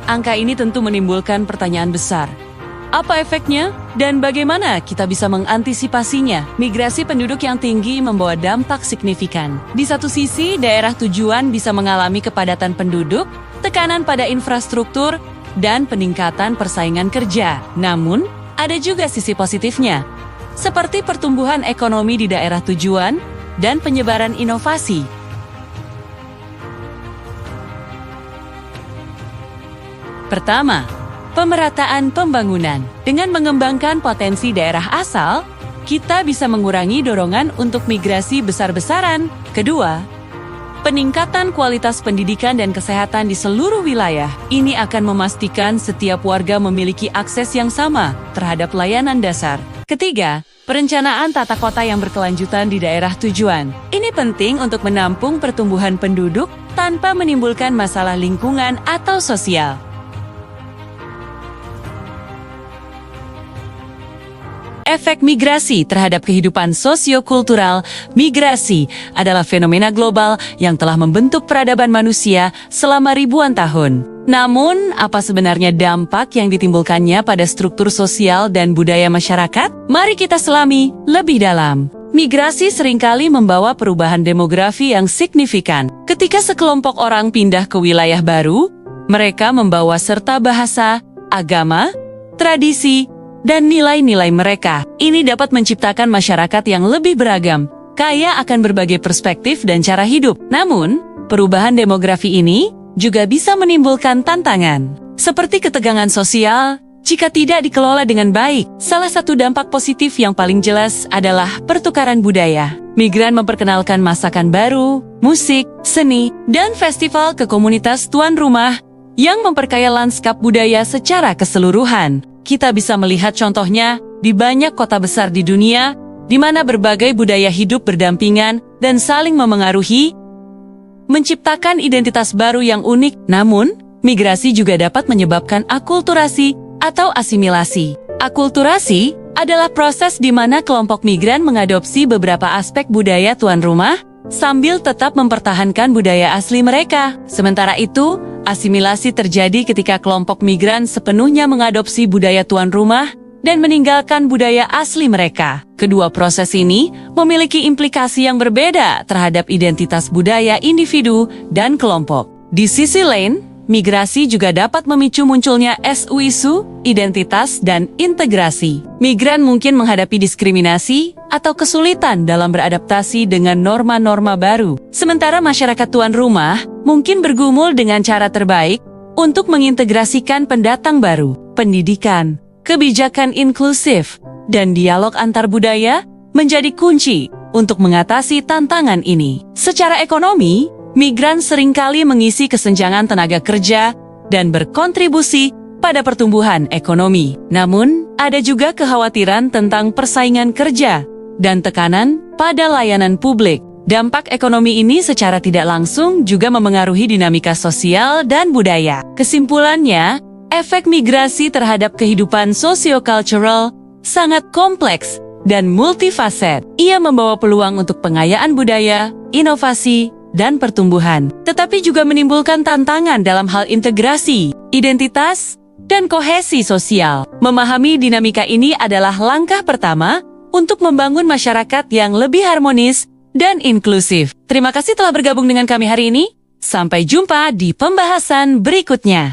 Angka ini tentu menimbulkan pertanyaan besar. Apa efeknya dan bagaimana kita bisa mengantisipasinya? Migrasi penduduk yang tinggi membawa dampak signifikan. Di satu sisi, daerah tujuan bisa mengalami kepadatan penduduk, tekanan pada infrastruktur, dan peningkatan persaingan kerja. Namun, ada juga sisi positifnya, seperti pertumbuhan ekonomi di daerah tujuan dan penyebaran inovasi. Pertama, pemerataan pembangunan. Dengan mengembangkan potensi daerah asal, kita bisa mengurangi dorongan untuk migrasi besar-besaran. Kedua, peningkatan kualitas pendidikan dan kesehatan di seluruh wilayah. Ini akan memastikan setiap warga memiliki akses yang sama terhadap layanan dasar. Ketiga, perencanaan tata kota yang berkelanjutan di daerah tujuan. Ini penting untuk menampung pertumbuhan penduduk tanpa menimbulkan masalah lingkungan atau sosial. Efek migrasi terhadap kehidupan sosiokultural. Migrasi adalah fenomena global yang telah membentuk peradaban manusia selama ribuan tahun. Namun, apa sebenarnya dampak yang ditimbulkannya pada struktur sosial dan budaya masyarakat? Mari kita selami lebih dalam. Migrasi seringkali membawa perubahan demografi yang signifikan. Ketika sekelompok orang pindah ke wilayah baru, mereka membawa serta bahasa, agama, tradisi, dan nilai-nilai mereka. Ini dapat menciptakan masyarakat yang lebih beragam, kaya akan berbagai perspektif dan cara hidup. Namun, perubahan demografi ini juga bisa menimbulkan tantangan, seperti ketegangan sosial jika tidak dikelola dengan baik. Salah satu dampak positif yang paling jelas adalah pertukaran budaya. Migran memperkenalkan masakan baru, musik, seni, dan festival ke komunitas tuan rumah yang memperkaya lanskap budaya secara keseluruhan. Kita bisa melihat contohnya di banyak kota besar di dunia, di mana berbagai budaya hidup berdampingan dan saling memengaruhi, menciptakan identitas baru yang unik. Namun, migrasi juga dapat menyebabkan akulturasi atau asimilasi. Akulturasi adalah proses di mana kelompok migran mengadopsi beberapa aspek budaya tuan rumah, sambil tetap mempertahankan budaya asli mereka. Sementara itu, asimilasi terjadi ketika kelompok migran sepenuhnya mengadopsi budaya tuan rumah dan meninggalkan budaya asli mereka. Kedua proses ini memiliki implikasi yang berbeda terhadap identitas budaya individu dan kelompok. Di sisi lain, migrasi juga dapat memicu munculnya isu identitas dan integrasi. Migran mungkin menghadapi diskriminasi atau kesulitan dalam beradaptasi dengan norma-norma baru. Sementara masyarakat tuan rumah mungkin bergumul dengan cara terbaik untuk mengintegrasikan pendatang baru. Pendidikan, kebijakan inklusif, dan dialog antar budaya menjadi kunci untuk mengatasi tantangan ini. Secara ekonomi, migran seringkali mengisi kesenjangan tenaga kerja dan berkontribusi pada pertumbuhan ekonomi. Namun, ada juga kekhawatiran tentang persaingan kerja dan tekanan pada layanan publik. Dampak ekonomi ini secara tidak langsung juga memengaruhi dinamika sosial dan budaya. Kesimpulannya, efek migrasi terhadap kehidupan sosiokultural sangat kompleks dan multifaset. Ia membawa peluang untuk pengayaan budaya, inovasi, dan pertumbuhan, tetapi juga menimbulkan tantangan dalam hal integrasi, identitas, dan kohesi sosial. Memahami dinamika ini adalah langkah pertama untuk membangun masyarakat yang lebih harmonis dan inklusif. Terima kasih telah bergabung dengan kami hari ini. Sampai jumpa di pembahasan berikutnya.